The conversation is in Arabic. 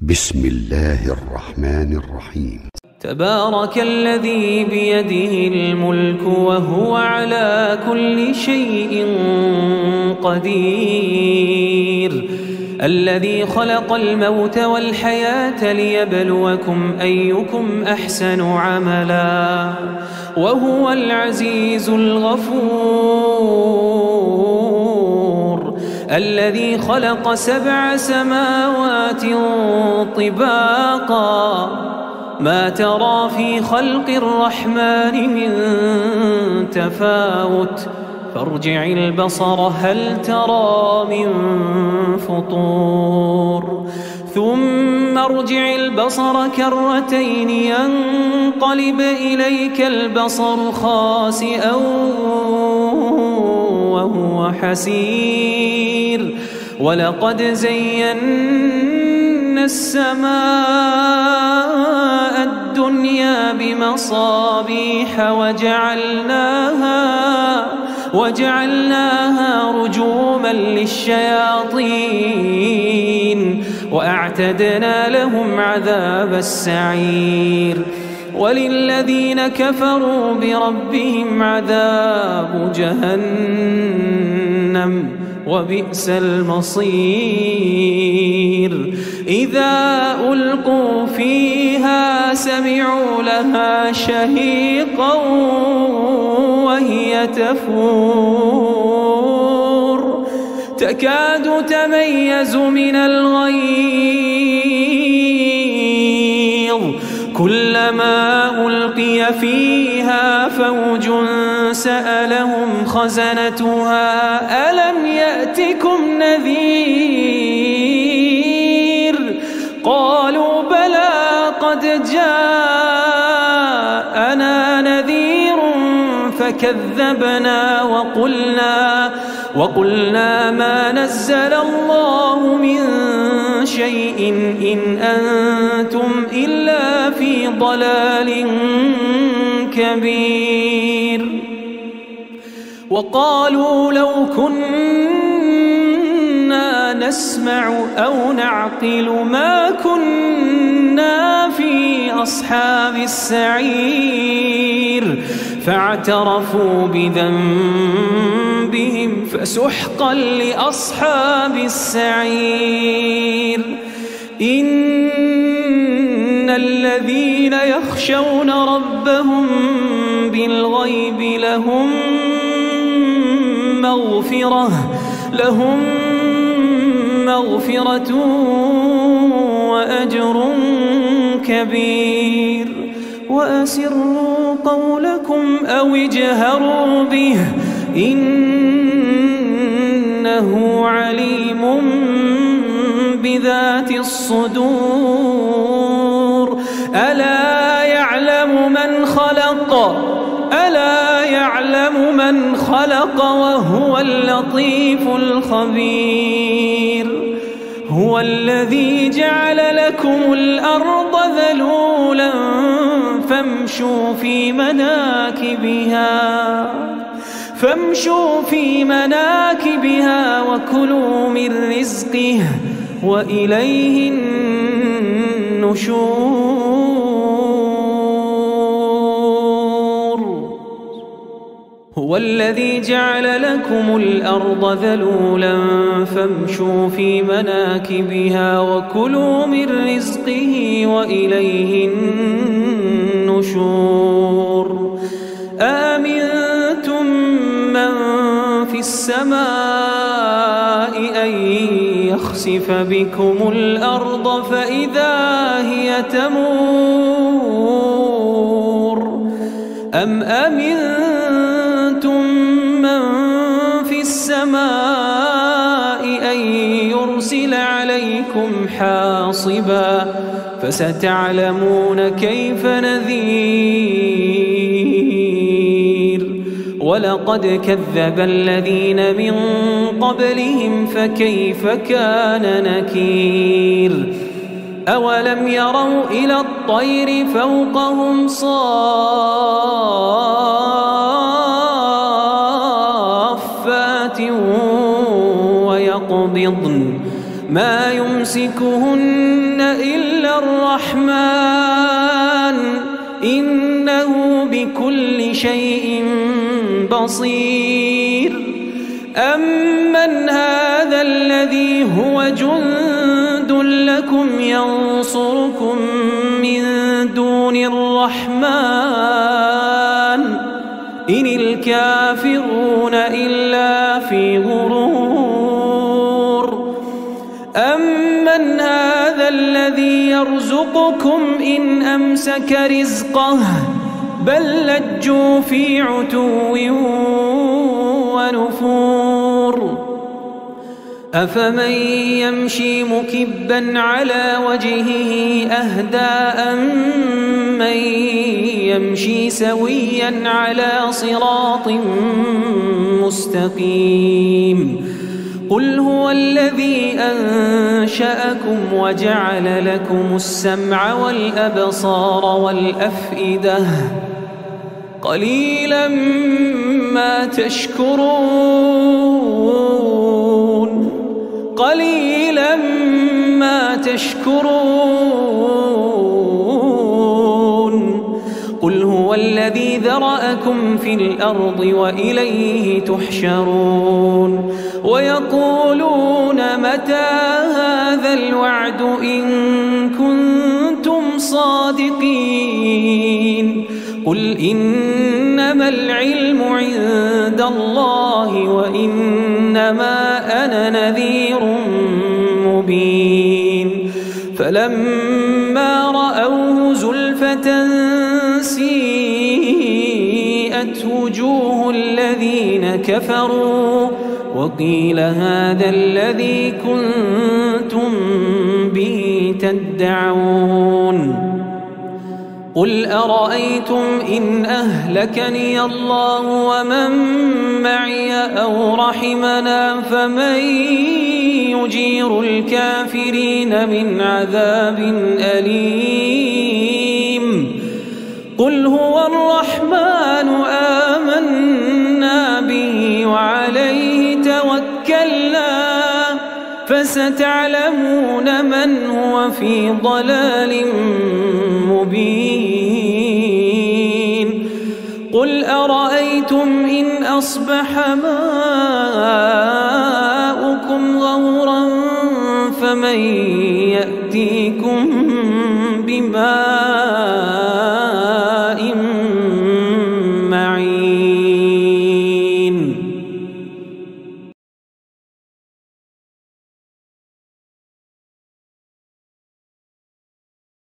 بسم الله الرحمن الرحيم. تبارك الذي بيده الملك وهو على كل شيء قدير، الذي خلق الموت والحياة ليبلوكم أيكم أحسن عملا وهو العزيز الغفور، الذي خلق 7 سماوات طباقا ما ترى في خلق الرحمن من تفاوت فارجع البصر هل ترى من فطور ثم ارجع البصر كرتين ينقلب إليك البصر خاسئا وهو حسير، ولقد زينا السماء الدنيا بمصابيح وجعلناها رجوما للشياطين وأعتدنا لهم عذاب السعير، وللذين كفروا بربهم عذاب جهنم وبئس المصير. إذا ألقوا فيها سمعوا لها شهيقا وهي تفور تكاد تميز من الغيظ، كلما ألقي فيها فوج سألهم خزنتها ألم يأتكم نذير؟ قالوا بلى قد جاءنا نذير فكذبنا وقلنا ما نزل الله من شيء إن أنتم إلا في ضلال كبير. وقالوا لو كنا نسمع أو نعقل ما كنا في أصحاب السعير، فاعترفوا بذنبهم فسحقا لأصحاب السعير. إن الذين يخشون ربهم بالغيب لهم مغفرة وأجر كبير. وأسروا قولكم أو اجهروا به إنه عليم بذات الصدور. ألا يعلم من خلق وهو اللطيف الخبير. هو الذي جعل لكم الأرض ذلولا فامشوا في مناكبها وكلوا من رزقه وإليه النشور. هو الذي جعل لكم الأرض ذلولا فامشوا في مناكبها وكلوا من رزقه وإليه النشور. آمنتم من في السماء أن يخسف بكم الأرض فإذا هي تمور، أم أمنتم من في السماء أن يرسل عليكم حاصبا فستعلمون كيف نذير. ولقد كذب الذين من قبلهم فكيف كان نكير. أولم يروا إلى الطير فوقهم صافات ويقبضن ما يمسكهن إلا بصير أمن هذا الذي هو جند لكم ينصركم من دون الرحمن إن الكافرون إلا في غرور أمن هذا الذي يرزقكم إن أمسك رزقه بل لجوا في عتو ونفور أفمن يمشي مكبا على وجهه أهدى أمن يمشي سويا على صراط مستقيم قل هو الذي أنشأكم وجعل لكم السمع والأبصار والأفئدة قليلا ما تشكرون قليلا ما تشكرون قل هو الذي ذرأكم في الأرض وإليه تحشرون ويقولون متى هذا الوعد إن كنتم صادقين قل إنما العلم عند الله وإنما أنا نذير مبين فلما رأوه زلفة سيئت وجوه الذين كفروا وقيل هذا الذي كنتم به تدعون قل أرأيتم إن أهلكني الله ومن معي أو رحمنا فمن يجير الكافرين من عذاب أليم قل هو الرحمن آمنا به وعليه توكلنا فستعلمون من هو في ضلال مبين قل أرأيتم إن أصبح ماؤكم غورا فمن يأتيكم بماء